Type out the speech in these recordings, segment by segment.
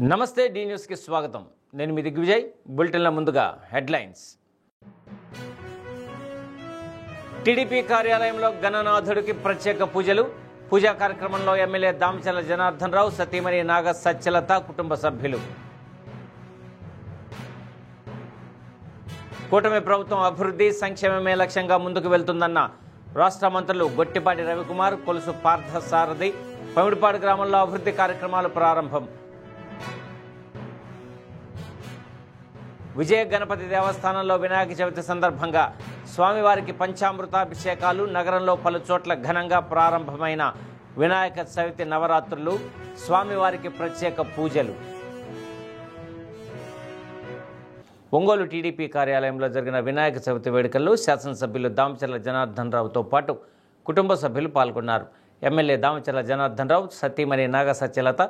నమస్తే డి న్యూస్కి స్వాగతం. నేను మీ దిగ్విజయ్. బులెటిన్ల ముందుగా హెడ్లైన్స్. టీడీపీ కార్యాలయంలో గణనాథుడికి ప్రత్యేక పూజలు. పూజా కార్యక్రమంలో ఎమ్మెల్యే దామచర్ల జనార్దన్ రావు, సతీమణి నాగ సత్యలత కుటుంబ సభ్యులు. కూటమి ప్రభుత్వం అభివృద్ధి సంక్షేమమే లక్ష్యంగా ముందుకు వెళ్తుందన్న రాష్ట్ర మంత్రులు గొట్టిపాటి రవికుమార్, కొలుసు పార్థసారథి. పమిడిపాడు గ్రామంలో అభివృద్ధి కార్యక్రమాలు ప్రారంభం. విజయ గణపతి దేవస్థానంలో వినాయక చవితి సందర్భంగా స్వామివారికి పంచామృతాభిషేకాలు. నగరంలో పలు చోట్ల ఘనంగా ప్రారంభమైన వినాయక చవితి నవరాత్రులు. స్వామివారికి ప్రత్యేక పూజలు. ఒంగోలు టీడీపీ కార్యాలయంలో జరిగిన వినాయక చవితి వేడుకల్లో శాసనసభ్యులు దామచర్ల జనార్దన్ రావుతో పాటు కుటుంబ సభ్యులు పాల్గొన్నారు. ఎమ్మెల్యే దామచర్ల జనార్దన్ రావు, సతీమణి నాగ సత్యలత,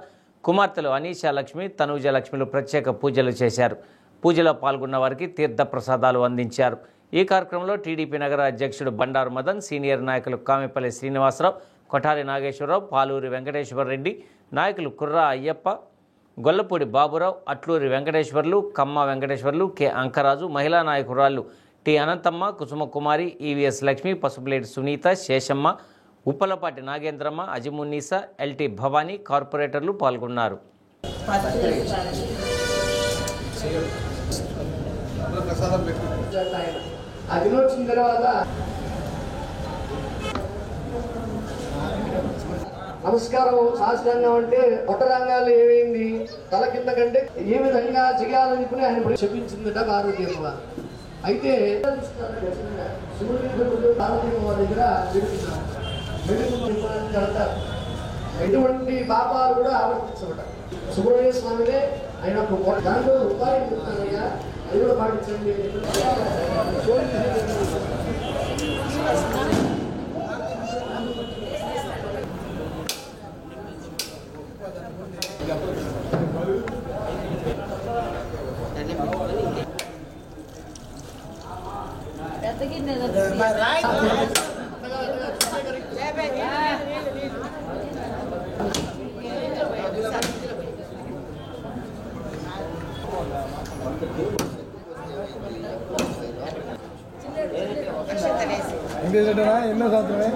కుమార్తెలు అనీషా లక్ష్మి, తనూజ లక్ష్మిలు ప్రత్యేక పూజలు చేశారు. పూజలో పాల్గొన్న వారికి తీర్థ ప్రసాదాలు అందించారు. ఈ కార్యక్రమంలో టీడీపీ నగర అధ్యక్షుడు బండారు మదన్, సీనియర్ నాయకులు కామెపల్లి శ్రీనివాసరావు, కొఠారి నాగేశ్వరరావు, పాలూరి వెంకటేశ్వరరెడ్డి, నాయకులు కుర్రా అయ్యప్ప, గొల్లపూడి బాబురావు, అట్లూరి వెంకటేశ్వర్లు, కమ్మ వెంకటేశ్వర్లు, కె అంకరాజు, మహిళా నాయకురాళ్లు T Anantamma, Kusumakumari, EVS Lakshmi, Pasupuleti Sunitha, Seshamma, Uppalapati Nagendramma, Azimunnisa, LT Bhavani, కార్పొరేటర్లు పాల్గొన్నారు. వచ్చిన తర్వాత నమస్కారం శాస్త్రంగా అంటే పొట్టరంగాలు ఏమైంది, తల కింద కంటే ఏ విధంగా చేయాలనుకుని ఆయన చెప్పించిందట పార్వతీయమ్మ. అయితే పార్వతీయమ్మ దగ్గర ఎటువంటి పాపాలు కూడా ఆవర్తించబట. సుబ్రహ్మణ్య స్వామినే ఆయన దాంట్లో రూపాయలు చెప్తానయ్యా, అది కూడా పాటించండి. ఎన్నో సంవత్సరమే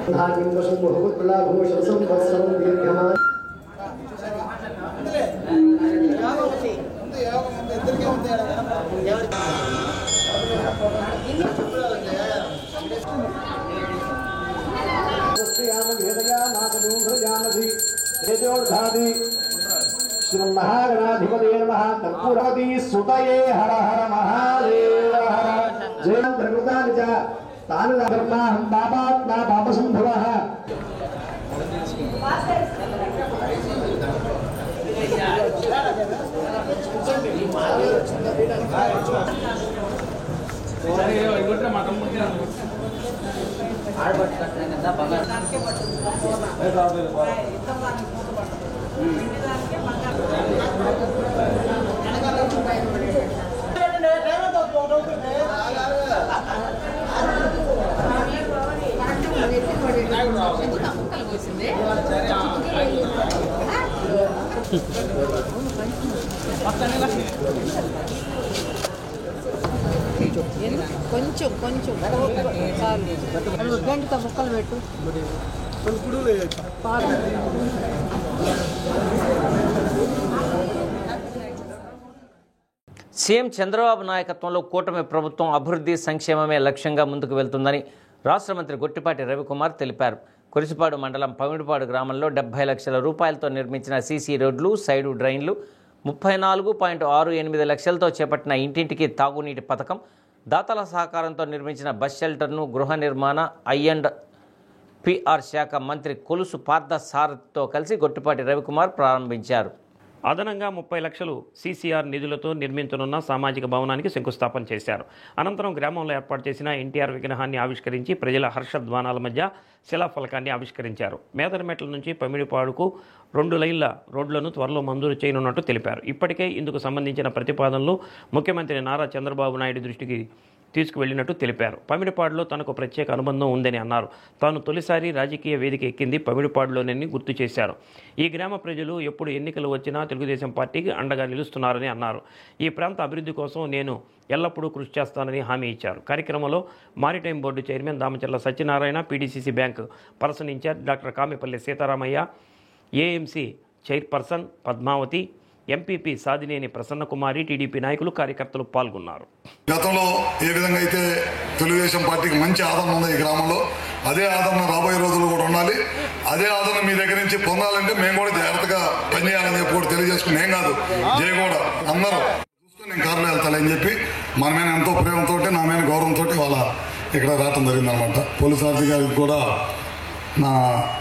శ్రీమన్నాగణాధిపతే నమః. కర్పూరవతీ సుతయే హర హర మహాదేవ హర. జయం ప్రకృతాని చ తాను ధర్మాహం పాపాత్మా పాపసంభవః. కొంచెం కొంచెం చాలు, గంటతో ముక్కలు పెట్టు. సీఎం చంద్రబాబు నాయకత్వంలో కూటమి ప్రభుత్వం అభివృద్ధి సంక్షేమమే లక్ష్యంగా ముందుకు వెళ్తుందని రాష్ట్ర మంత్రి గొట్టిపాటి రవికుమార్ తెలిపారు. కురిసిపాడు మండలం పమిడిపాడు గ్రామంలో 70 లక్షల రూపాయలతో నిర్మించిన సీసీ రోడ్లు, సైడు డ్రైన్లు, 34.68 లక్షలతో చేపట్టిన ఇంటింటికి తాగునీటి పథకం, దాతల సహకారంతో నిర్మించిన బస్ షెల్టర్ను గృహ నిర్మాణ ఐ&పిఆర్ శాఖ మంత్రి కొలుసు పార్థసారథితో కలిసి గొట్టిపాటి రవికుమార్ ప్రారంభించారు. అదనంగా 30 లక్షలు సీసీఆర్ నిధులతో నిర్మించనున్న సామాజిక భవనానికి శంకుస్థాపన చేశారు. అనంతరం గ్రామంలో ఏర్పాటు చేసిన ఎన్టీఆర్ విగ్రహాన్ని ఆవిష్కరించి ప్రజల హర్షధ్వానాల మధ్య శిలాఫలకాన్ని ఆవిష్కరించారు. మేదరమెట్ల నుంచి పమిడిపాడుకు 2 లైన్ల రోడ్లను త్వరలో మంజూరు చేయనున్నట్టు తెలిపారు. ఇప్పటికే ఇందుకు సంబంధించిన ప్రతిపాదనలు ముఖ్యమంత్రి నారా చంద్రబాబు నాయుడు దృష్టికి తీసుకువెళ్లినట్టు తెలిపారు. పమిడిపాడులో తనకు ప్రత్యేక అనుబంధం ఉందని అన్నారు. తాను తొలిసారి రాజకీయ వేదిక ఎక్కింది పమిడిపాడులోనని గుర్తు చేశారు. ఈ గ్రామ ప్రజలు ఎప్పుడు ఎన్నికలు వచ్చినా తెలుగుదేశం పార్టీకి అండగా నిలుస్తున్నారని అన్నారు. ఈ ప్రాంత అభివృద్ధి కోసం నేను ఎల్లప్పుడూ కృషి చేస్తానని హామీ ఇచ్చారు. కార్యక్రమంలో maritime board chairman Damacharla Satyanarayana, PDCC bank person incharge doctor Kamepalli Seetharamaiah, AMC chairperson Padmavathi, MPP Sadineni Prasannakumari, TDP నాయకులు, కార్యకర్తలు పాల్గొన్నారు. గతంలో ఏ విధంగా అయితే తెలుగుదేశం పార్టీకి మంచి ఆదరణ ఉంది ఈ గ్రామంలో, అదే ఆదరణ రాబోయే రోజుల్లో కూడా ఉండాలి. అదే ఆదరణ మీ దగ్గర నుంచి పొందాలంటే మేము కూడా జాగ్రత్తగా పనిచేయాలని చెప్పి కూడా తెలియజేసుకుని ఏం కాదు జయ కూడా అందరూ చూస్తూ నేను కారులో వెళ్తానని చెప్పి మన మీద ఎంతో ప్రేమతో, నా మీద గౌరవంతో వాళ్ళ ఇక్కడ రావటం జరిగిందనమాట. పోలీసు అధికారికి కూడా నా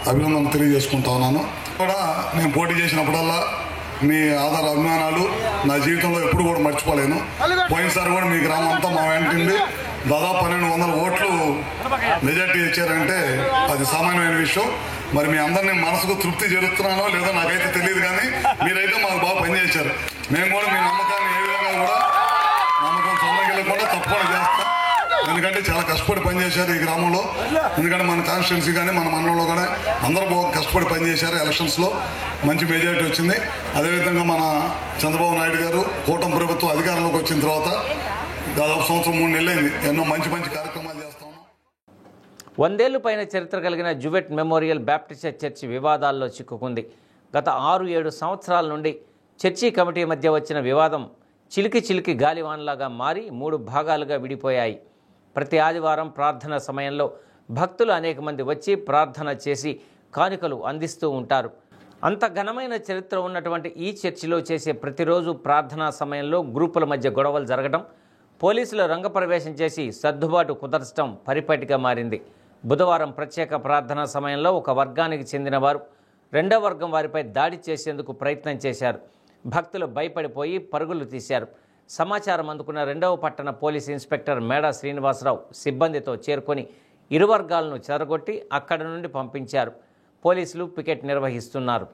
అభినందన తెలియజేసుకుంటా ఉన్నాను. కూడా నేను పోటీ చేసినప్పుడల్లా మీ ఆధార అభిమానాలు నా జీవితంలో ఎప్పుడు కూడా మర్చిపోలేను. పోయినసారి కూడా మీ గ్రామం అంతా మా వెంటండి దాదాపు 1200 ఓట్లు మెజార్టీ ఇచ్చారంటే అది సామాన్యమైన విషయం. మరి మీ అందరినీ మనసుకు తృప్తి జరుగుతున్నానో లేదో నాకైతే తెలియదు, కానీ మీరైతే మాకు బాగా పనిచేశారు. మేము కూడా మీ నమ్మకాన్ని ఏ విధంగా కూడా నమ్మకం సొంతకెళ్ళకుండా తప్పకుండా చేస్తాం. ఎందుకంటే చాలా కష్టపడి పనిచేశారు ఈ గ్రామంలో. ఎందుకంటే మన కాన్స్టిట్యున్సీ కానీ మన మండలంలో కానీ అందరూ బాగా కష్టపడి పనిచేశారు. ఎలక్షన్స్లో మంచి మెజారిటీ వచ్చింది. అదేవిధంగా మన చంద్రబాబు నాయుడు గారు కూటమి ప్రభుత్వం అధికారంలోకి వచ్చిన తర్వాత దాదాపు సంవత్సరం 3 నెలలైంది. ఎన్నో మంచి మంచి కార్యక్రమాలు చేస్తా ఉన్నాం. 100 ఏళ్ల పైన చరిత్ర కలిగిన జువెట్ మెమోరియల్ బ్యాప్టిస్ట్ చర్చి వివాదాల్లో చిక్కుకుంది. గత 6-7 సంవత్సరాల నుండి చర్చి కమిటీ మధ్య వచ్చిన వివాదం చిలికి గాలివాన్లాగా మారి 3 భాగాలుగా విడిపోయాయి. ప్రతి ఆదివారం ప్రార్థన సమయంలో భక్తులు అనేక మంది వచ్చి ప్రార్థన చేసి కానుకలు అందిస్తూ ఉంటారు. అంత ఘనమైన చరిత్ర ఉన్నటువంటి ఈ చర్చిలో చేసే ప్రతిరోజు ప్రార్థనా సమయంలో గ్రూపుల మధ్య గొడవలు జరగడం, పోలీసులు రంగప్రవేశం చేసి సర్దుబాటు కుదర్చడం పరిపాటిగా మారింది. బుధవారం ప్రత్యేక ప్రార్థనా సమయంలో ఒక వర్గానికి చెందిన వారు రెండో వర్గం వారిపై దాడి చేసేందుకు ప్రయత్నం చేశారు. భక్తులు భయపడిపోయి పరుగులు తీశారు. సమాచారం అందుకున్న 2వ పట్టణ పోలీస్ ఇన్స్పెక్టర్ మేడా శ్రీనివాసరావు సిబ్బందితో చేరుకొని ఇరు వర్గాలను చెదరగొట్టి అక్కడి నుండి పంపించారు. పోలీసులు పికెట్ నిర్వహిస్తున్నారు.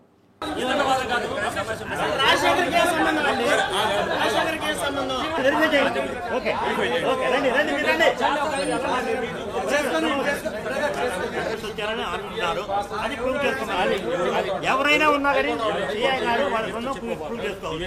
ఎవరైనా ఉన్నా కానీ వాళ్ళ ప్రూవ్ చేసుకోవాలి.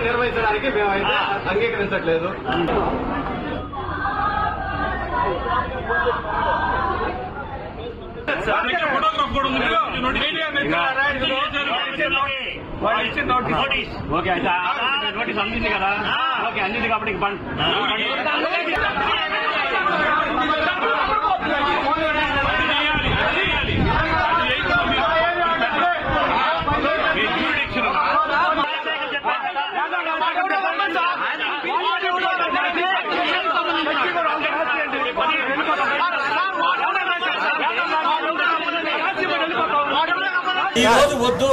నిర్వహించడానికి మేమైతే అంగీకరించట్లేదు. ఓకే నోటీస్ అందింది కదా, ఓకే అందింది కాబట్టి ఈ రోజు వద్దు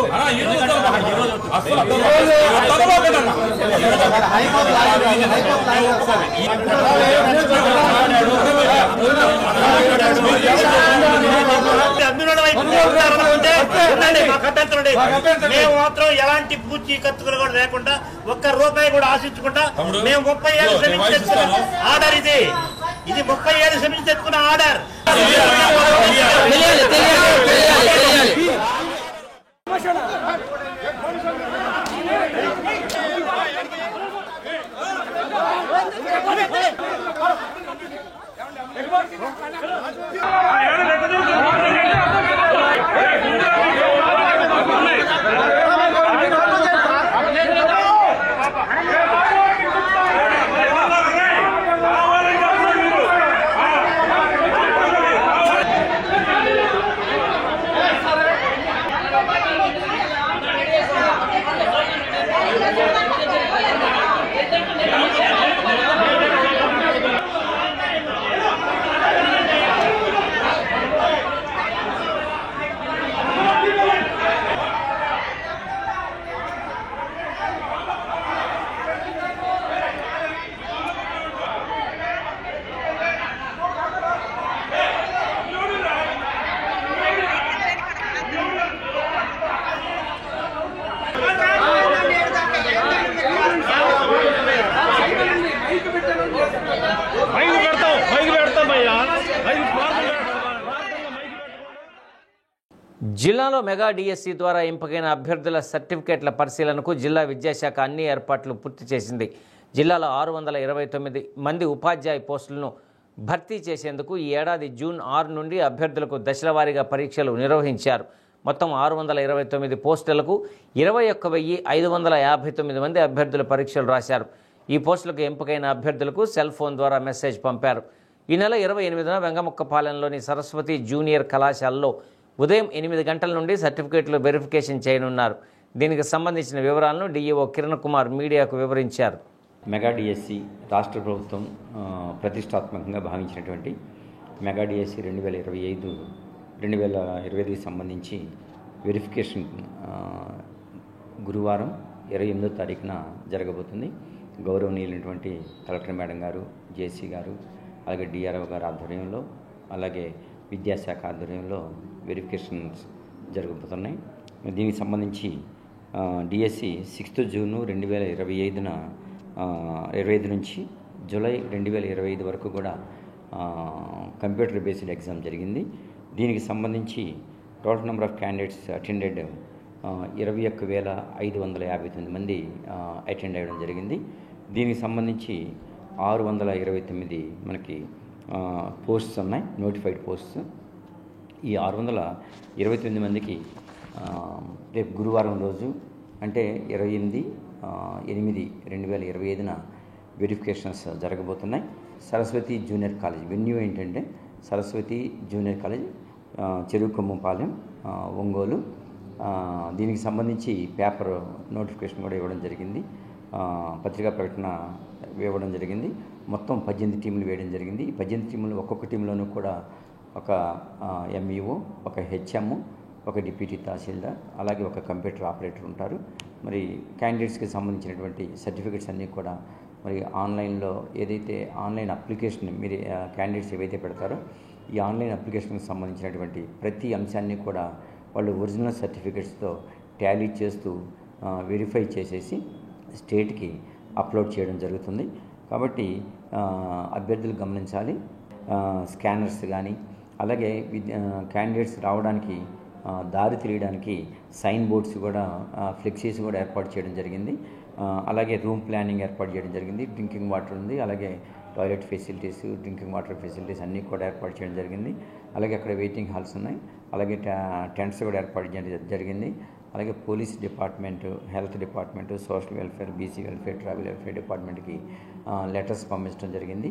మేము మాత్రం ఎలాంటి పూచి ఖర్చులు కూడా లేకుండా ₹1 కూడా ఆశించుకుంటా మేము 30 ఏళ్ళు శ్రమించి తెచ్చుకున్న ఆర్డర్ ఇది 30 ఏళ్ళు శ్రమించి తెచ్చుకున్న ఆర్డర్. జిల్లాలో మెగా డిఎస్సి ద్వారా ఎంపికైన అభ్యర్థుల సర్టిఫికేట్ల పరిశీలనకు జిల్లా విద్యాశాఖ అన్ని ఏర్పాట్లు పూర్తి చేసింది. జిల్లాలో 629 మంది ఉపాధ్యాయ పోస్టులను భర్తీ చేసేందుకు ఈ ఏడాది జూన్ 6 నుండి అభ్యర్థులకు దశలవారీగా పరీక్షలు నిర్వహించారు. మొత్తం 629 పోస్టులకు 21,559 మంది అభ్యర్థులు పరీక్షలు రాశారు. ఈ పోస్టులకు ఎంపికైన అభ్యర్థులకు సెల్ ఫోన్ ద్వారా మెసేజ్ పంపారు. ఈ నెల 28న వెంగముక్కపాలెంలోని సరస్వతి జూనియర్ కళాశాలలో ఉదయం 8 గంటల నుండి సర్టిఫికేట్లు వెరిఫికేషన్ చేయనున్నారు. దీనికి సంబంధించిన వివరాలను డిఈఓ కిరణ్ కుమార్ మీడియాకు వివరించారు. మెగా డిఎస్సి రాష్ట్ర ప్రభుత్వం ప్రతిష్టాత్మకంగా భావించినటువంటి మెగా డిఎస్సి 2025కి సంబంధించి వెరిఫికేషన్ గురువారం 28వ తారీఖున జరగబోతుంది. గౌరవనీయులైనటువంటి కలెక్టర్ మేడం గారు, జేసీ గారు, అలాగే డిఆర్ఓ గారు ఆధ్వర్యంలో, అలాగే విద్యాశాఖ ఆధ్వర్యంలో వెరిఫికేషన్స్ జరగబోతున్నాయి. దీనికి సంబంధించి డిఎస్సి 6 జూన్ 2025 నుంచి జూలై 2025 వరకు కూడా కంప్యూటర్ బేస్డ్ ఎగ్జామ్ జరిగింది. దీనికి సంబంధించి total number of candidates attended 21,559 మంది అటెండ్ అవ్వడం జరిగింది. దీనికి సంబంధించి 629 మనకి పోస్ట్స్ ఉన్నాయి, నోటిఫైడ్ పోస్ట్స్. ఈ 629 మందికి రేపు గురువారం రోజు అంటే 28/8/2025న వెరిఫికేషన్స్ జరగబోతున్నాయి. సరస్వతి జూనియర్ కాలేజ్ వెన్యూ ఏంటంటే సరస్వతి జూనియర్ కాలేజ్, చెరుకుమ్మపాలెం, ఒంగోలు. దీనికి సంబంధించి పేపర్ నోటిఫికేషన్ కూడా ఇవ్వడం జరిగింది, పత్రికా ప్రకటన ఇవ్వడం జరిగింది. మొత్తం 18 టీంలు వేయడం జరిగింది. ఈ 18 టీంలు ఒక్కొక్క టీంలోనూ కూడా ఒక ఎంఈఓ, ఒక హెచ్ఎం, ఒక డిప్యూటీ తహసీల్దార్, అలాగే ఒక కంప్యూటర్ ఆపరేటర్ ఉంటారు. మరి క్యాండిడేట్స్కి సంబంధించినటువంటి సర్టిఫికెట్స్ అన్నీ కూడా మరి ఆన్లైన్లో ఏదైతే ఆన్లైన్ అప్లికేషన్ మీరు క్యాండిడేట్స్ ఏవైతే పెడతారో ఈ ఆన్లైన్ అప్లికేషన్కి సంబంధించినటువంటి ప్రతి అంశాన్ని కూడా వాళ్ళు ఒరిజినల్ సర్టిఫికెట్స్తో టాలీ చేస్తూ వెరిఫై చేసేసి స్టేట్కి అప్లోడ్ చేయడం జరుగుతుంది. కాబట్టి అభ్యర్థులు గమనించాలి. స్కానర్స్ కానీ అలాగే క్యాండిడేట్స్ రావడానికి దారి తెలియడానికి సైన్ బోర్డ్స్ కూడా, ఫ్లెక్సీస్ కూడా ఏర్పాటు చేయడం జరిగింది. అలాగే రూమ్ ప్లానింగ్ ఏర్పాటు చేయడం జరిగింది. డ్రింకింగ్ వాటర్ ఉంది, అలాగే toilet facilities, drinking water facilities అన్నీ కూడా ఏర్పాటు చేయడం జరిగింది. అలాగే అక్కడ వెయిటింగ్ హాల్స్ ఉన్నాయి, అలాగే టెంట్స్ కూడా ఏర్పాటు చేయడం జరిగింది. అలాగే police department, health department, social welfare, BC welfare, tribal welfare డిపార్ట్మెంట్కి లెటర్స్ పంపించడం జరిగింది.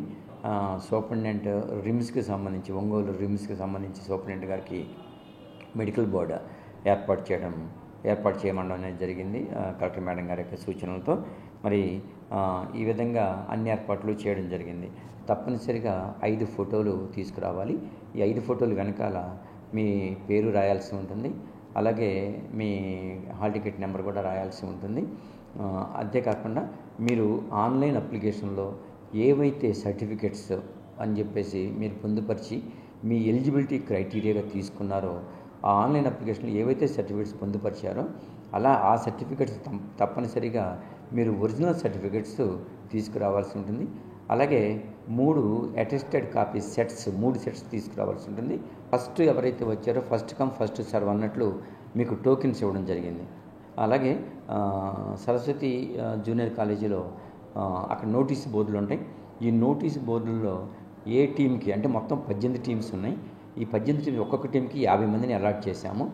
సూపరింటెండెంట్ రిమ్స్కి సంబంధించి, ఒంగోలు రిమ్స్కి సంబంధించి సూపరింటెండెంట్ గారికి మెడికల్ బోర్డు ఏర్పాటు చేయమనడం అనేది జరిగింది కలెక్టర్ మేడం గారి యొక్క సూచనలతో. మరి ఈ విధంగా అన్ని ఏర్పాట్లు చేయడం జరిగింది. తప్పనిసరిగా 5 ఫోటోలు తీసుకురావాలి. ఈ 5 ఫోటోలు వెనకాల మీ పేరు రాయాల్సి ఉంటుంది, అలాగే మీ హాల్ టికెట్ నెంబర్ కూడా రాయాల్సి ఉంటుంది. అంతేకాకుండా మీరు ఆన్లైన్ అప్లికేషన్లో ఏవైతే సర్టిఫికెట్స్ అని చెప్పేసి మీరు పొందుపరిచి మీ ఎలిజిబిలిటీ క్రైటీరియాగా తీసుకున్నారో ఆ ఆన్లైన్ అప్లికేషన్లో ఏవైతే సర్టిఫికెట్స్ పొందుపరిచారో అలా ఆ సర్టిఫికెట్స్ తప్పనిసరిగా మీరు ఒరిజినల్ సర్టిఫికెట్స్ తీసుకురావాల్సి ఉంటుంది. అలాగే 3 అటెస్టెడ్ కాపీ సెట్స్, 3 సెట్స్ తీసుకురావాల్సి ఉంటుంది. ఫస్ట్ ఎవరైతే వచ్చారో ఫస్ట్ కమ్ ఫస్ట్ సర్వ్ అన్నట్లు మీకు టోకెన్స్ ఇవ్వడం జరిగింది. అలాగే సరస్వతి జూనియర్ కాలేజీలో అక్కడ నోటీస్ బోర్డులు ఉంటాయి. ఈ నోటీస్ బోర్డుల్లో ఏ టీంకి అంటే మొత్తం 18 టీమ్స్ ఉన్నాయి. ఈ 18 టీమ్స్ ఒక్కొక్క టీంకి 50 మందిని అలాట్ చేశాము.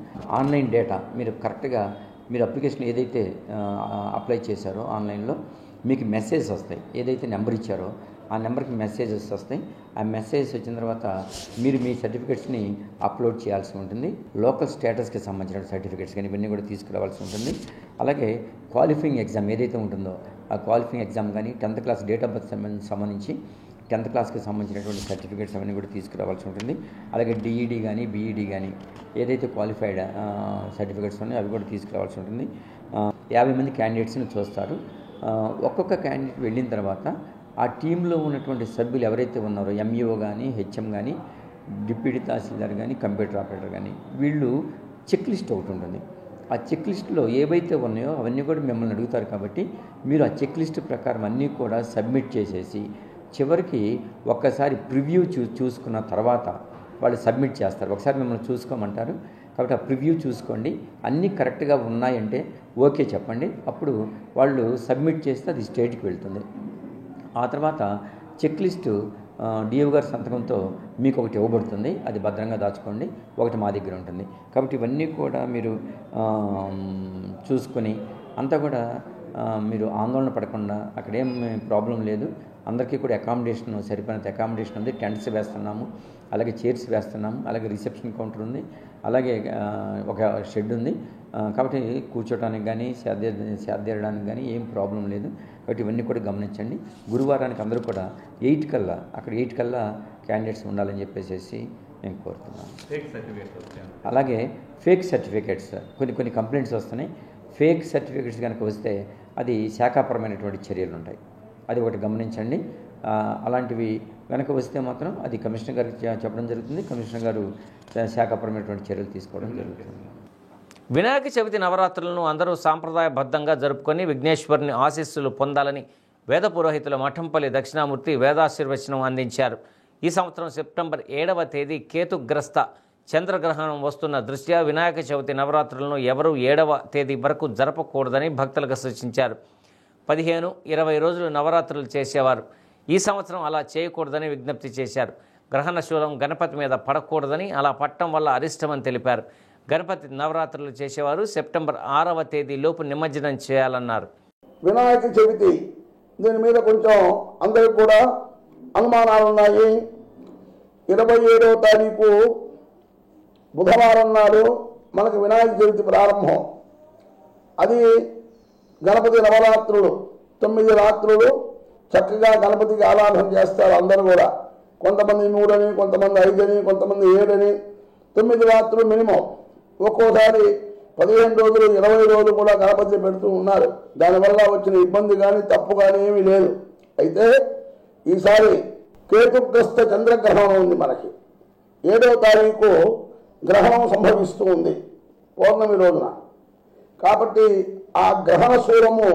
ఆన్లైన్ డేటా మీరు కరెక్ట్గా మీరు అప్లికేషన్ ఏదైతే అప్లై చేశారో ఆన్లైన్లో మీకు మెసేజ్ వస్తాయి. ఏదైతే నెంబర్ ఇచ్చారో ఆ నెంబర్కి మెసేజెస్ వస్తాయి. ఆ మెసేజ్ వచ్చిన తర్వాత మీరు మీ సర్టిఫికెట్స్ని అప్లోడ్ చేయాల్సి ఉంటుంది. లోకల్ స్టేటస్కి సంబంధించిన సర్టిఫికెట్స్ కానీ ఇవన్నీ కూడా తీసుకురావాల్సి ఉంటుంది. అలాగే క్వాలిఫైయింగ్ ఎగ్జామ్ ఏదైతే ఉంటుందో ఆ క్వాలిఫైయింగ్ ఎగ్జామ్ కానీ 10th class date of birth సంబంధించి 10th క్లాస్కి సంబంధించినటువంటి సర్టిఫికేట్స్ అవన్నీ కూడా తీసుకురావాల్సి ఉంటుంది. అలాగే డిఈడి కానీ బీఈడి కానీ ఏదైతే క్వాలిఫైడ్ సర్టిఫికేట్స్ ఉన్నాయో అవి కూడా తీసుకురావాల్సి ఉంటుంది. 50 మంది క్యాండిడేట్స్ని చూస్తారు. ఒక్కొక్క క్యాండిడేట్ వెళ్ళిన తర్వాత ఆ టీంలో ఉన్నటువంటి సభ్యులు ఎవరైతే ఉన్నారో ఎంఈఓ కానీ, హెచ్ఎం కానీ, డిప్యూటీ తహసీల్దార్ కానీ, కంప్యూటర్ ఆపరేటర్ కానీ వీళ్ళు చెక్ లిస్ట్ ఒకటి ఉంటుంది. ఆ చెక్ లిస్ట్లో ఏవైతే ఉన్నాయో అవన్నీ కూడా మిమ్మల్ని అడుగుతారు. కాబట్టి మీరు ఆ చెక్ లిస్ట్ ప్రకారం అన్నీ కూడా సబ్మిట్ చేసేసి చివరికి ఒక్కసారి ప్రివ్యూ చూసుకున్న తర్వాత వాళ్ళు సబ్మిట్ చేస్తారు. ఒకసారి మిమ్మల్ని చూసుకోమంటారు. కాబట్టి ఆ ప్రివ్యూ చూసుకోండి. అన్నీ కరెక్ట్గా ఉన్నాయంటే ఓకే చెప్పండి. అప్పుడు వాళ్ళు సబ్మిట్ చేస్తే అది స్టేట్కి వెళ్తుంది. ఆ తర్వాత చెక్ లిస్టు డిఓ గారి సంతకంతో మీకు ఒకటి ఇవ్వబడుతుంది. అది భద్రంగా దాచుకోండి. ఒకటి మా దగ్గర ఉంటుంది. కాబట్టి ఇవన్నీ కూడా మీరు చూసుకొని అంతా కూడా మీరు ఆందోళన పడకుండా, అక్కడేం ప్రాబ్లం లేదు. అందరికీ కూడా అకామిడేషన్ సరిపోయినంత అకామిడేషన్ ఉంది. టెంట్స్ వేస్తున్నాము, అలాగే చైర్స్ వేస్తున్నాము, అలాగే రిసెప్షన్ కౌంటర్ ఉంది, అలాగే ఒక షెడ్ ఉంది. కాబట్టి కూర్చోడానికి కానీ సేదతీరడానికి కానీ ఏం ప్రాబ్లం లేదు. కాబట్టి ఇవన్నీ కూడా గమనించండి. గురువారానికి అందరూ కూడా 8 కల్లా అక్కడ 8 కల్లా క్యాండిడేట్స్ ఉండాలని చెప్పేసి నేను కోరుతున్నాను. అలాగే ఫేక్ సర్టిఫికేట్స్ కొన్ని కంప్లైంట్స్ వస్తున్నాయి. ఫేక్ సర్టిఫికేట్స్ కనుక వస్తే అది శాఖాపరమైనటువంటి చర్యలు ఉంటాయి. అది ఒకటి గమనించండి. అలాంటివి కనుక వస్తే మాత్రం అది కమిషనర్ గారికి చెప్పడం జరుగుతుంది. కమిషనర్ గారు శాఖాపరమైనటువంటి చర్యలు తీసుకోవడం జరుగుతుంది. వినాయక చవితి నవరాత్రులను అందరూ సాంప్రదాయబద్ధంగా జరుపుకొని విఘ్నేశ్వరుని ఆశీస్సులు పొందాలని వేద పురోహితుల మఠంపల్లి దక్షిణామూర్తి వేదాశీర్వచనం అందించారు. ఈ సంవత్సరం సెప్టెంబర్ 7వ తేదీ కేతుగ్రస్త చంద్రగ్రహణం వస్తున్న దృష్ట్యా వినాయక చవితి నవరాత్రులను ఎవరూ 7వ తేదీ వరకు జరపకూడదని భక్తులకు సూచించారు. 15-20 రోజులు నవరాత్రులు చేసేవారు. ఈ సంవత్సరం అలా చేయకూడదని విజ్ఞప్తి చేశారు. గ్రహణ శూలం గణపతి మీద పడకూడదని, అలా పట్టడం వల్ల అరిష్టమని తెలిపారు. గణపతి నవరాత్రులు చేసేవారు సెప్టెంబర్ 6వ తేదీలోపు నిమజ్జనం చేయాలన్నారు. వినాయక చవితి దీని మీద కొంచెం అందరికి కూడా అనుమానాలు ఉన్నాయి. 27వ తారీఖు బుధవారం నాడు మనకు వినాయక చవితి ప్రారంభం. అది గణపతి నవరాత్రులు 9 రాత్రులు చక్కగా గణపతికి ఆరాధన చేస్తారు అందరూ కూడా. కొంతమంది 3 అని, కొంతమంది 5 అని, కొంతమంది 7 అని. 9 రాత్రులు మినిమం. ఒక్కోసారి 15 రోజులు 20 రోజులు కూడా గణపతి పెడుతూ ఉన్నారు. దానివల్ల వచ్చిన ఇబ్బంది కానీ తప్పు కానీ ఏమీ లేదు. అయితే ఈసారి కేతుగ్రస్త చంద్రగ్రహణం ఉంది మనకి. 7వ తారీఖు గ్రహణం సంభవిస్తూ ఉంది పౌర్ణమి రోజున. కాబట్టి ఆ గ్రహణ శూలము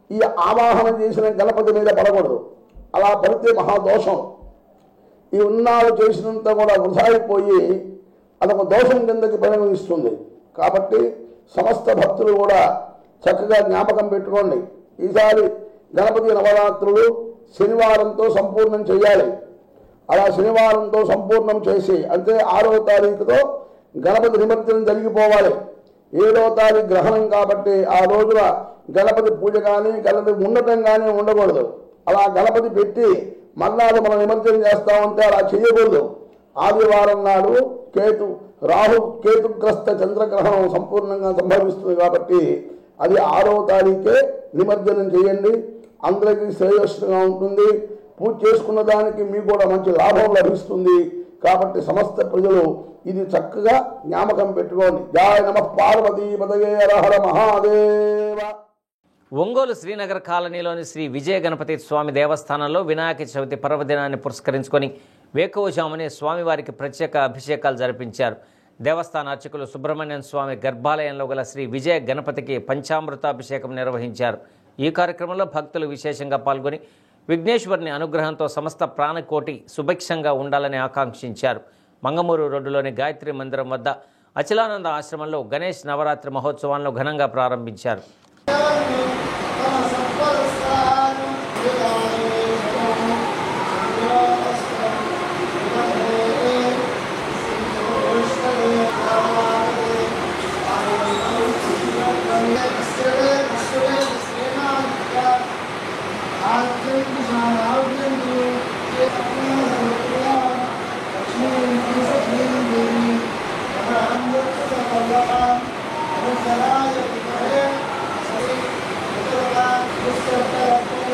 ఈ ఆవాహన చేసిన గణపతి మీద పడకూడదు. అలా పడితే మహాదోషం. ఈ ఉన్నాడు చేసినంత కూడా వృధా అయిపోయి అదొక దోషం కిందకి పరిగణిస్తుంది. కాబట్టి సమస్త భక్తులు కూడా చక్కగా జ్ఞాపకం పెట్టుకోండి. ఈసారి గణపతి నవరాత్రులు శనివారంతో సంపూర్ణం చేయాలి. అలా శనివారంతో సంపూర్ణం చేసి అంటే 6వ తారీఖుతో గణపతి నిమజ్జనం జరిగిపోవాలి. 7వ తారీఖు గ్రహణం కాబట్టి ఆ రోజున గణపతి పూజ కానీ గణపతి ఉండటం కానీ ఉండకూడదు. అలా గణపతి పెట్టి మర్నాడు మనం నిమజ్జనం చేస్తామంటే అలా చేయకూడదు. ఆదివారం నాడు కేతుగ్రస్త చంద్రగ్రహణం సంపూర్ణంగా సంభవిస్తుంది కాబట్టి అది 6వ తారీఖే నిమజ్జనం చేయండి. అందరికీ శ్రేయస్సుగా ఉంటుంది. పూజ చేసుకున్న దానికి మీకు కూడా మంచి లాభం లభిస్తుంది. కాబట్టి సమస్త ప్రజలు ఇది చక్కగా జ్ఞాపకం పెట్టుకోండి. జయ నమః పార్వతీపతయే హర హర మహాదేవ. ఒంగోలు శ్రీనగర్ కాలనీలోని శ్రీ విజయ గణపతి స్వామి దేవస్థానంలో వినాయక చవితి పర్వదినాన్ని పురస్కరించుకొని వేకువజామునే స్వామివారికి ప్రత్యేక అభిషేకాలు జరిపించారు. దేవస్థాన అర్చకులు సుబ్రహ్మణ్యం స్వామి గర్భాలయంలో గల శ్రీ విజయ గణపతికి పంచామృతాభిషేకం నిర్వహించారు. ఈ కార్యక్రమంలో భక్తులు విశేషంగా పాల్గొని విఘ్నేశ్వరుని అనుగ్రహంతో సమస్త ప్రాణకోటి సుభిక్షంగా ఉండాలని ఆకాంక్షించారు. మంగమూరు రోడ్డులోని గాయత్రి మందిరం వద్ద అచలానంద ఆశ్రమంలో గణేష్ నవరాత్రి మహోత్సవాలను ఘనంగా ప్రారంభించారు. Thank you.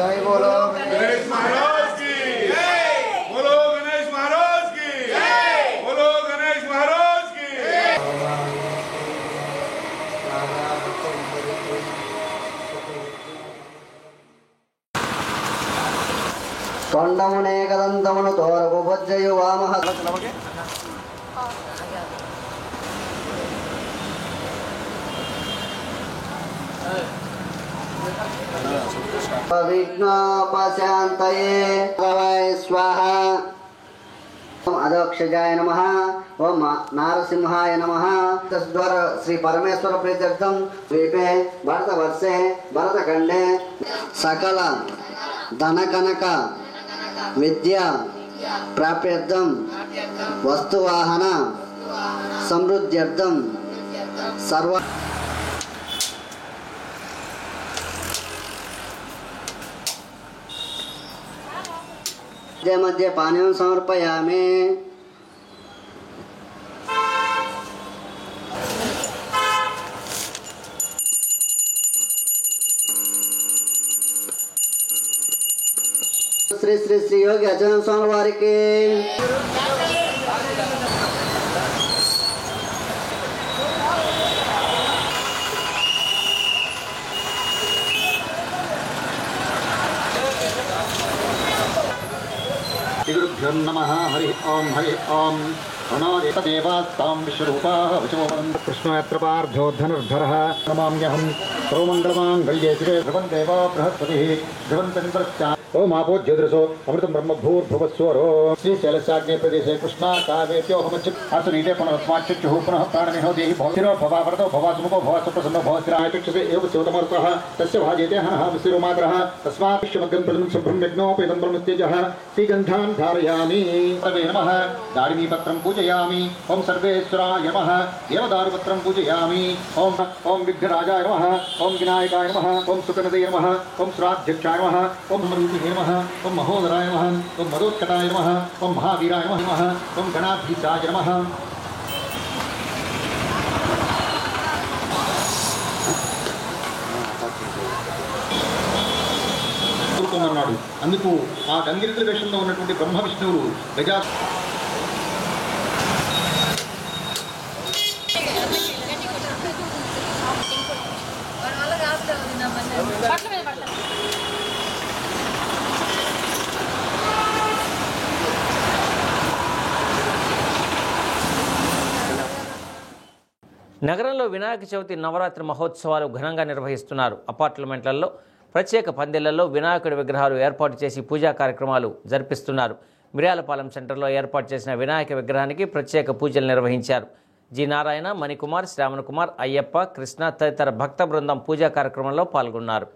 जय बोलो गणेश महाराज की जय। बोलो गणेश महाराज की जय। बोलो गणेश महाराज की तोंडमुने कदंतमुनु तोरगु बज्जयु वामः विघ्नोपशान्तये भवाय स्वाहा। अदक्षजाय नमः। ओम नारसिंहाय नमः। तस्वर श्री परमेश्वर प्रीत्यर्थं द्वीपे भरतवर्षे भरतखंडे सकल धनकनक विद्या प्राप्त्यर्थं वस्तुवाहन समृद्ध्यर्थं सर्व मध्ये पानीयं समर्पयामि। श्री श्री श्री योगी अजय स्वामी वारी के श्रीगुरुभ्यो नमः। हरि ओम प्रणोदेवस्तां विश्वरूपाः वचोवरं कृष्णयत्रपार्धो धनुर्धरः नमाम्यहं सर्वमङ्गलमाङ्गल्ये शिवे ध्रुवं देवा बृहस्पतिः ध्रुवं चन्द्रश्च ओम आपो ज्योतिषो अमृतं ब्रह्म भूर्भुवस्वरो श्रीशैलस्याग्ने प्रदेशे कृष्णाकावेत्योहमच्युत आसुरीते पुनरस्माच्युः पुनः प्राणमिहो देहि भवतिरो भवा वरदो भवा सुमुखो भवा सुप्रसन्नो भवा स्थिरायतिक्षसे एव स्योतमर्तः तस्य भाजेते हनः विशिरो मातरः तस्मात् विश्वमग्नं प्रदं शुभ्रं यज्ञोपेदं ब्रह्मत्यजः श्रीगन्धान् धारयामि। सर्वे नमः। दारिमीपत्रं पूजयामि। ओम सर्वेश्वराय नमः। देवदारुपत्रं पूजयामि। ओम विघ्नराजाय नमः। ओम विनायकाय नमः। ओम सुकनदे नमः। ओम सुराध्यक्षाय नमः। ओम नमः। ओम महोदराय नमः। ओम मदोत्कटाय नमः। ओम महावीराय नमः। ओम गणाधीशाय नमः। కోరుకోమన్నాడు। అందుకు ఆ గంగిరెద్దుల వేషంలో ఉన్నటువంటి బ్రహ్మ విష్ణువులు గజా నగరంలో వినాయక చవితి నవరాత్రి మహోత్సవాలు ఘనంగా నిర్వహిస్తున్నారు. అపార్ట్మెంట్లలో ప్రత్యేక పందిళ్లలో వినాయకుడి విగ్రహాలు ఏర్పాటు చేసి పూజా కార్యక్రమాలు జరిపిస్తున్నారు. మిర్యాలపాలెం సెంటర్లో ఏర్పాటు చేసిన వినాయక విగ్రహానికి ప్రత్యేక పూజలు నిర్వహించారు. జి నారాయణ, మణికుమార్, శ్రావణ్ కుమార్, అయ్యప్ప, కృష్ణ తదితర భక్త బృందం పూజా కార్యక్రమంలో పాల్గొన్నారు.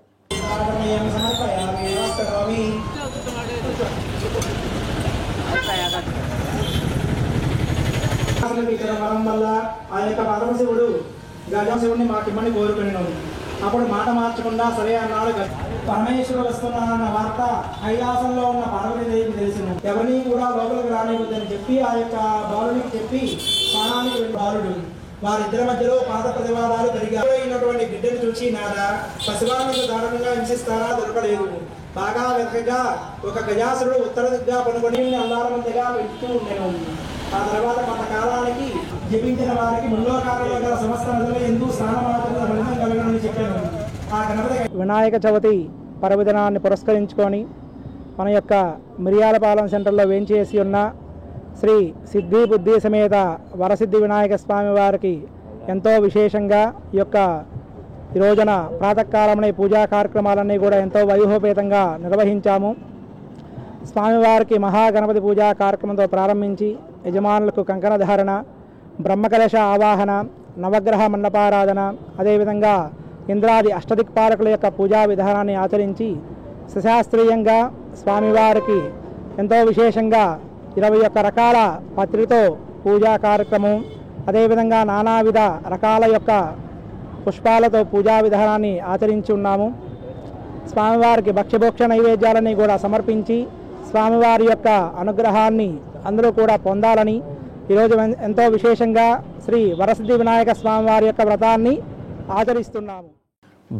వల్ల ఆ యొక్క పరమశివుడు గజశివుడిని మాకిమ్మని కోరుకున్నాడు. అప్పుడు మాట మార్చకుండా సరే అన్నాడు. పరమేశ్వరుడు వస్తున్నాడన్న వార్త కైలాసంలో ఉన్న పార్వతీదేవికి తెలిసింది. ఎవరిని కూడా లోపలికి రానివద్దని చెప్పి ఆ యొక్క బాలుడికి చెప్పి స్నానానికి వెళ్ళి బాలుడు వారిద్దరి మధ్యలో పాద ప్రతివాదాలు జరిగినటువంటి బిడ్డను చూసి నాదా పశువానికి దారుణంగా హింసిస్తారా దొరకలేదు. బాగా వెతకగా ఒక గజాసురుడు ఉత్తర దిగ్గా పనుకొని అల్లారమందిగా వెళ్తూ ఉండేను. ఆ తర్వాత కొంతకాలానికి జపించిన వారికి ముల్లోకాలలో గల సమస్త నదులు ఎందుకు స్నానమాత్రంగా ఫలితం కలగనని చెప్పాను. ఆ గణపతి వినాయక చవితి పర్వదినాన్ని పురస్కరించుకొని మన యొక్క మిర్యాలపాలెం సెంటర్లో వేంచేసి ఉన్న శ్రీ సిద్ధి బుద్ధి సమేత వరసిద్ధి వినాయక స్వామి వారికి ఎంతో విశేషంగా ఈ యొక్క ఈ రోజున ప్రాతకాలంలో పూజా కార్యక్రమాలన్నీ కూడా ఎంతో వైభవపేతంగా నిర్వహించాము. స్వామివారికి మహాగణపతి పూజా కార్యక్రమంతో ప్రారంభించి యజమానులకు కంకణ ధారణ, బ్రహ్మకలశ ఆవాహన, నవగ్రహ మండపారాధన, అదేవిధంగా ఇంద్రాది అష్టదిక్పాలకుల యొక్క పూజా విధానాన్ని ఆచరించి సుశాస్త్రీయంగా స్వామివారికి ఎంతో విశేషంగా 21 రకాల పత్రితో పూజా కార్యక్రమం, అదేవిధంగా నానావిధ రకాల యొక్క పుష్పాలతో పూజా విధానాన్ని ఆచరించి ఉన్నాము. స్వామివారికి భక్ష్యభోక్ష నైవేద్యాలని కూడా సమర్పించి స్వామివారి యొక్క అనుగ్రహాన్ని అందరూ కూడా పొందాలని ఈరోజు ఎంతో విశేషంగా శ్రీ వరసిద్ధి వినాయక స్వామివారి యొక్క వ్రతాన్ని ఆచరిస్తున్నాము.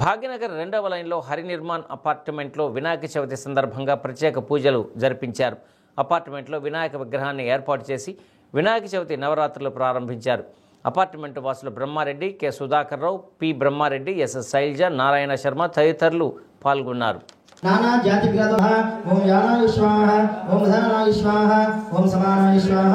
భాగ్యనగర్ 2వ లైన్లో హరినిర్మాణ్ అపార్ట్మెంట్లో వినాయక చవితి సందర్భంగా ప్రత్యేక పూజలు జరిపించారు. అపార్ట్మెంట్లో వినాయక విగ్రహాన్ని ఏర్పాటు చేసి వినాయక చవితి నవరాత్రులు ప్రారంభించారు. అపార్ట్మెంట్ వాసులు బ్రహ్మారెడ్డి, కె సుధాకర్ రావు, పి బ్రహ్మారెడ్డి, ఎస్ శైలజ, నారాయణ శర్మ తదితరులు పాల్గొన్నారు. నానా జాతి గ్రహ ఓం యానాయ స్వాహ ఓం ధానాయ స్వాహ ఓం సమానాయ స్వాహ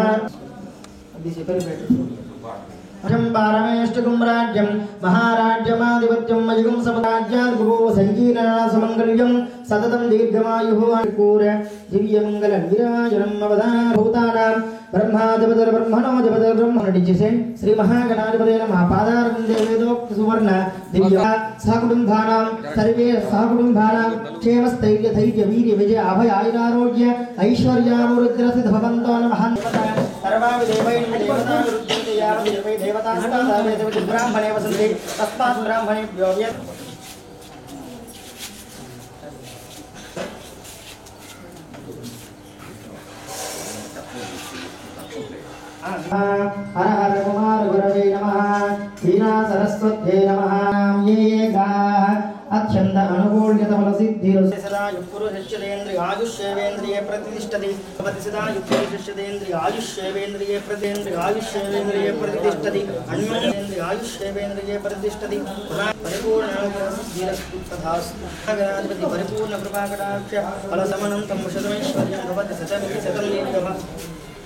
పారమేష్టకం రాజ్యం మహారాజ్యమాధిపత్యం మయుగం సమరాజ్యాద్భువో సంకీర్ణనాశమంగళ్యం సతతం దీర్ఘమాయుః అనుకూర దివ్యమంగళ నీరాజనం అవధానభూతానాం బ్రహ్మాధిపతర బ్రహ్మణోధిపతర బ్రహ్మణడిజిసే శ్రీ మహాగణాధిపతే నమః. పాదారవిందే వేదోక్త సువర్ణ దివ్య సహకుటుంబానాం సర్వే సహకుటుంబానాం క్షేమస్థైర్య ధైర్య వీర్య విజయ అభయ ఆయురారోగ్య ఐశ్వర్యామృద్రసిద్ధ భవంతో నమః. బ్రాహ్మణే వసంతి తస్మాత్ బ్రాహ్మణేభ్యో हर हर कुमार गुरवे नमः. हीना सरस्वत्यै नमः. ये गाः अत्यंत अनुकूल्यतमल सिद्धि सदा युक्पुरुषेन्द्रिय आयुष्येवेन्द्रिये प्रतिष्ठति. भवति सदा युक्पुरुषेन्द्रिय आयुष्येवेन्द्रिये आयुष्येवेन्द्रिये प्रतिष्ठति. अन्योन्येन्द्रिय आयुष्येवेन्द्रिये प्रतिष्ठति. परिपूर्ण सिद्धिरस्तु तथास्तु. गणाधिपति परिपूर्ण कृपाकटाक्ष फलसमनं तं शतमेश्वर्यं भवति शतं दीर्घः.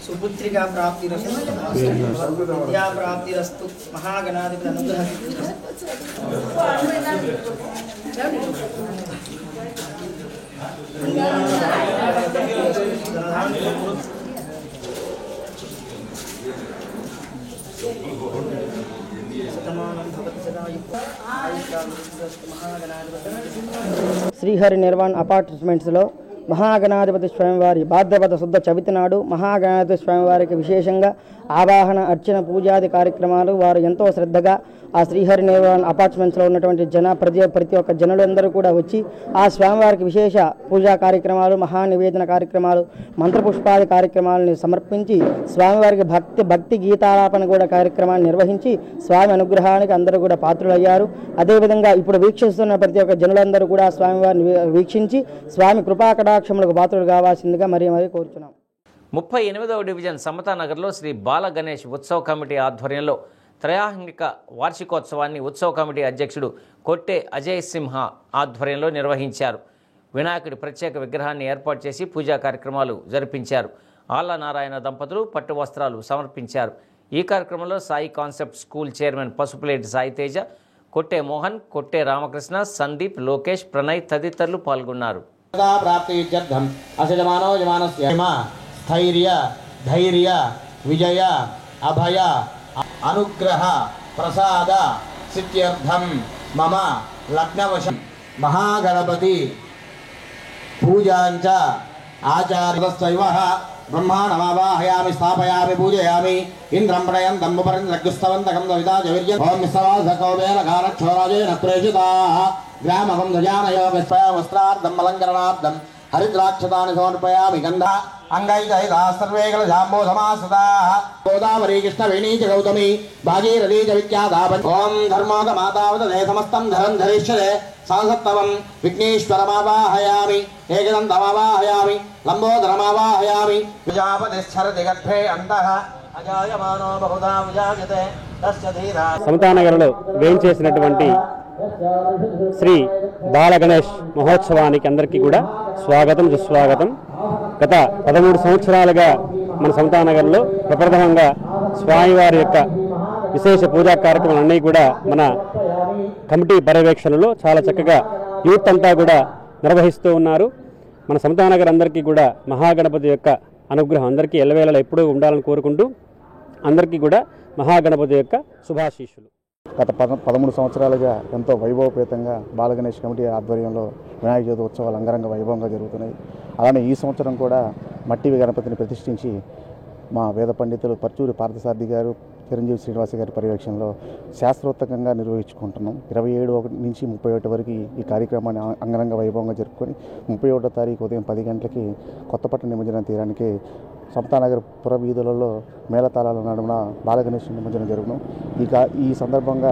सुपुत्रिका प्राप्तिरस्तु, विद्या प्राप्तिरस्तु. महागणाधिपति अनुग्रह శ్రీహరి నిర్వాణ్ అపార్ట్మెంట్స్లో మహాగణాధిపతి స్వామివారి భాద్రపద శుద్ధ చవితి నాడు మహాగణాధిపతి స్వామివారికి విశేషంగా ఆవాహన, అర్చన, పూజాది కార్యక్రమాలు వారు ఎంతో శ్రద్ధగా ఆ శ్రీహరి నిర్వాణ్ అపార్ట్మెంట్స్లో ఉన్నటువంటి ప్రతి ఒక్క జనులందరూ కూడా వచ్చి ఆ స్వామివారికి విశేష పూజా కార్యక్రమాలు, మహానివేదన కార్యక్రమాలు, మంత్రపుష్పాది కార్యక్రమాలను సమర్పించి స్వామివారికి భక్తి గీతాలాపన కూడా కార్యక్రమాన్ని నిర్వహించి స్వామి అనుగ్రహానికి అందరూ కూడా పాత్రులయ్యారు. అదేవిధంగా ఇప్పుడు వీక్షిస్తున్న ప్రతి ఒక్క జనులందరూ కూడా స్వామివారిని వీక్షించి స్వామి కృపాకటాక్షములకు పాత్రలు కావాల్సిందిగా మరీ కోరుచున్నాం. 38వ డివిజన్ సమతానగర్లో శ్రీ బాల గణేష్ ఉత్సవ కమిటీ ఆధ్వర్యంలో త్రయాహిక వార్షికోత్సవాన్ని ఉత్సవ కమిటీ అధ్యక్షుడు కొట్టే అజయ్ సింహ ఆధ్వర్యంలో నిర్వహించారు. వినాయకుడి ప్రత్యేక విగ్రహాన్ని ఏర్పాటు చేసి పూజా కార్యక్రమాలు జరిపించారు. ఆళ్ల నారాయణ దంపతులు పట్టు వస్త్రాలు సమర్పించారు. ఈ కార్యక్రమంలో Sai concept school chairman Pasupuleti Sai Teja, కొట్టే మోహన్, కొట్టే రామకృష్ణ, సందీప్, లోకేష్, ప్రణయ్ తదితరులు పాల్గొన్నారు. స్థైర్య, ధైర్య, విజయ, అభయ, అనుగ్రహ, ప్రసాద సిద్ధ్యర్థం మమ లగ్నవశం మహాగణపతి పూజాంచ ఆచార్యస్వైవ బ్రహ్మాణమావాహయామి స్థాపయామి పూజయామి. ఇంద్రం ప్రయంతం ఉపరిగ్గుస్తవంతకం దవితాజవిర్యం ఓం విశ్వాసకౌవేన కారక్షోరాజేన ప్రేషితాః గ్రామకం ధ్వజానయో వస్త్రార్థం అలంకరణార్థం హరిద్రాక్షతాని సమర్పయామి. గంధ అంగైజైదా సర్వే కలజాంబో సమాసృతాః గోదావరీ కృష్ణవేణీ చ గౌతమి భాగీరథీ చ విఖ్యాతా. ఓం ధర్మోగమాతావదే సమస్తం ధరం ధరిష్యతే సాంసత్తవం విఘ్నేశ్వరమావాహయామి. ఏకదంతమావాహయామి. లంబోదరమావాహయామి. విజాపతిశ్చరతి గర్భే అంతః అజాయమానో బహుధా విజాయతే తస్య ధీరా. సమతానగర్లో వేయించేసినటువంటి శ్రీ బాల గణేష్ మహోత్సవానికి అందరికీ కూడా స్వాగతం, సుస్వాగతం. గత 13 సంవత్సరాలుగా మన సమతానగర్లో ప్రప్రథమంగా స్వామివారి యొక్క విశేష పూజా కార్యక్రమాలన్నీ కూడా మన కమిటీ పర్యవేక్షణలో చాలా చక్కగా యూత్ అంతా కూడా నిర్వహిస్తూ ఉన్నారు. మన సమతానగర్ అందరికీ కూడా మహాగణపతి యొక్క అనుగ్రహం అందరికీ ఎల్లవేళలా ఎప్పుడూ ఉండాలని కోరుకుంటూ అందరికీ కూడా మహాగణపతి యొక్క శుభాశీస్సులు. గత 13 సంవత్సరాలుగా ఎంతో వైభవపేతంగా బాలగణేష్ కమిటీ ఆధ్వర్యంలో వినాయక చవితి ఉత్సవాలు అంగరంగ వైభవంగా జరుగుతున్నాయి. అలానే ఈ సంవత్సరం కూడా మట్టి గణపతిని ప్రతిష్ఠించి మా వేద పండితులు పర్చూరి పార్థసారథి గారు, చిరంజీవి శ్రీనివాస గారి పర్యవేక్షణలో శాస్త్రోత్తకంగా నిర్వహించుకుంటున్నాం. 27 నుంచి 31 వరకు ఈ కార్యక్రమాన్ని అంగరంగ వైభవంగా జరుపుకొని 31వ తారీఖు ఉదయం 10 గంటలకి కొత్తపట్నం నిమజ్జన తీరానికి సమతానగర్ పుర వీధులలో మేళతాళాల నడుమున బాలగణేష్ నిమజ్జనం జరుగును. ఈ సందర్భంగా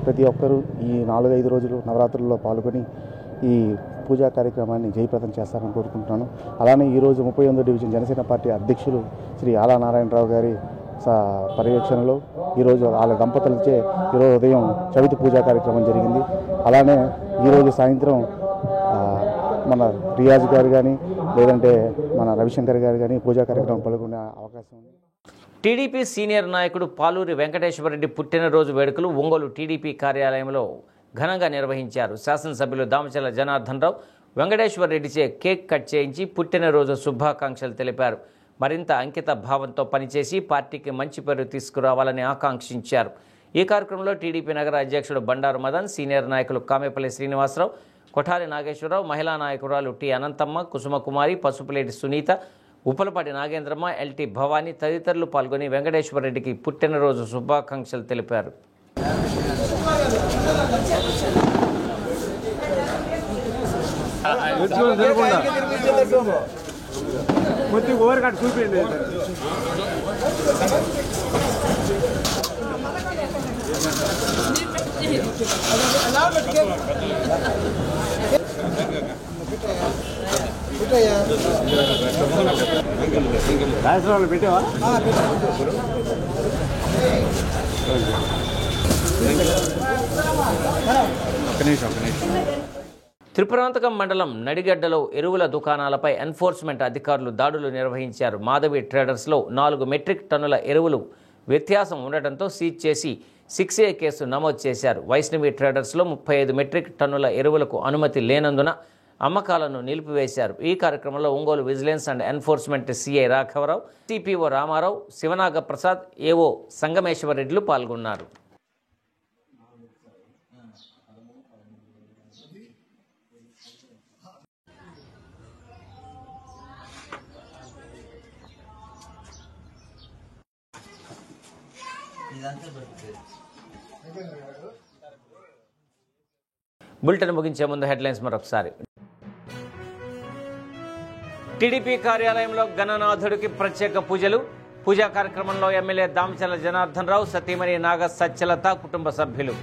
ప్రతి ఒక్కరూ ఈ 4-5 రోజులు నవరాత్రుల్లో పాల్గొని ఈ పూజా కార్యక్రమాన్ని జయప్రదం చేస్తారని కోరుకుంటున్నాను. అలానే ఈరోజు 38వ డివిజన్ జనసేన పార్టీ అధ్యక్షులు శ్రీ ఆలా నారాయణరావు గారి పర్యవేక్షణలో ఈరోజు వాళ్ళ దంపతులచే ఈరోజు ఉదయం చవితి పూజా కార్యక్రమం జరిగింది. అలానే ఈరోజు సాయంత్రం మన రియాజ్ గారు కానీ లేదంటే మన రవిశంకర్ గారు కానీ పూజా కార్యక్రమం పాల్గొనే అవకాశం ఉంది. టీడీపీ సీనియర్ నాయకుడు పాలూరి వెంకటేశ్వరరెడ్డి పుట్టినరోజు వేడుకలు ఒంగోలు టీడీపీ కార్యాలయంలో ఘనంగా నిర్వహించారు. శాసనసభ్యులు దామచర్ల జనార్దన్ రావు వెంకటేశ్వరరెడ్డిచే కేక్ కట్ చేయించి పుట్టినరోజు శుభాకాంక్షలు తెలిపారు. మరింత అంకిత భావంతో పనిచేసి పార్టీకి మంచి పేరు తీసుకురావాలని ఆకాంక్షించారు. ఈ కార్యక్రమంలో టీడీపీ నగర అధ్యక్షుడు బండారు మదన్, సీనియర్ నాయకులు కామేపల్లి శ్రీనివాసరావు, కొఠారి నాగేశ్వరరావు, మహిళా నాయకురాలు టి అనంతమ్మ, కుసుమకుమారి, పసుపులేటి సునీత, ఉప్పలపాటి నాగేంద్రమ్మ, ఎల్టీ భవానీ తదితరులు పాల్గొని వెంకటేశ్వరరెడ్డికి పుట్టినరోజు శుభాకాంక్షలు తెలిపారు. పెట్టావా? త్రిపురాంతకం మండలం నడిగడ్డలో ఎరువుల దుకాణాలపై ఎన్ఫోర్స్మెంట్ అధికారులు దాడులు నిర్వహించారు. మాధవి ట్రేడర్స్లో 4 మెట్రిక్ టన్నుల ఎరువులు వ్యత్యాసం ఉండటంతో సీజ్ చేసి 6A కేసు నమోదు చేశారు. వైష్ణవి ట్రేడర్స్లో 35 మెట్రిక్ టన్నుల ఎరువులకు అనుమతి లేనందున అమ్మకాలను నిలిపివేశారు. ఈ కార్యక్రమంలో Ongole vigilance and enforcement CI రాఘవరావు, సిపిఓ రామారావు, శివనాగ ప్రసాద్, ఏఓ సంగమేశ్వరరెడ్డిలు పాల్గొన్నారు. బులెటిన్ ముగించే ముందు హెడ్లైన్స్ మరొకసారి. టీడీపీ కార్యాలయంలో గణనాథుడికి ప్రత్యేక పూజలు. పూజా కార్యక్రమంలో ఎమ్మెల్యే దామచర్ల జనార్దన్ రావు, సతీమణి నాగ సత్యలత కుటుంబ సభ్యులు.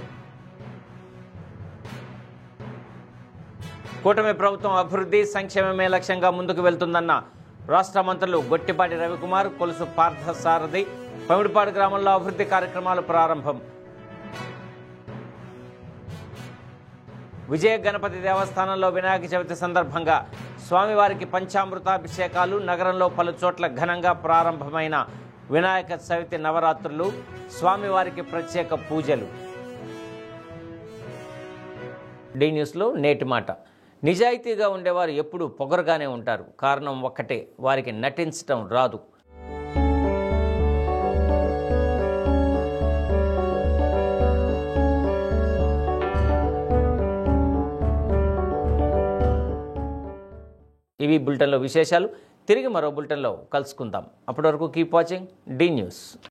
కూటమి ప్రభుత్వం అభివృద్ధి సంక్షేమమే లక్ష్యంగా ముందుకు వెళ్తుందన్న రాష్ట్ర మంత్రులు గొట్టిపాటి రవికుమార్, కొలుసు పార్థసారథి. పమిడిపాడు గ్రామంలో అభివృద్ధి కార్యక్రమాలు ప్రారంభం. విజయ గణపతి దేవస్థానంలో వినాయక చవితి సందర్భంగా స్వామివారికి పంచామృతాభిషేకాలు. నగరంలో పలు చోట్ల ఘనంగా ప్రారంభమైన వినాయక చవితి నవరాత్రులు, స్వామివారికి ప్రత్యేక పూజలు. డి న్యూస్లో నేటి మాట. నిజాయితీగా ఉండేవారు ఎప్పుడూ పొగరుగానే ఉంటారు. కారణం ఒక్కటే, వారికి నటించటం రాదు. ఇవి బులెటిన్లో విశేషాలు. తిరిగి మరో బులెటిన్లో కలుసుకుందాం. అప్పటి వరకు కీప్ వాచింగ్ డి న్యూస్.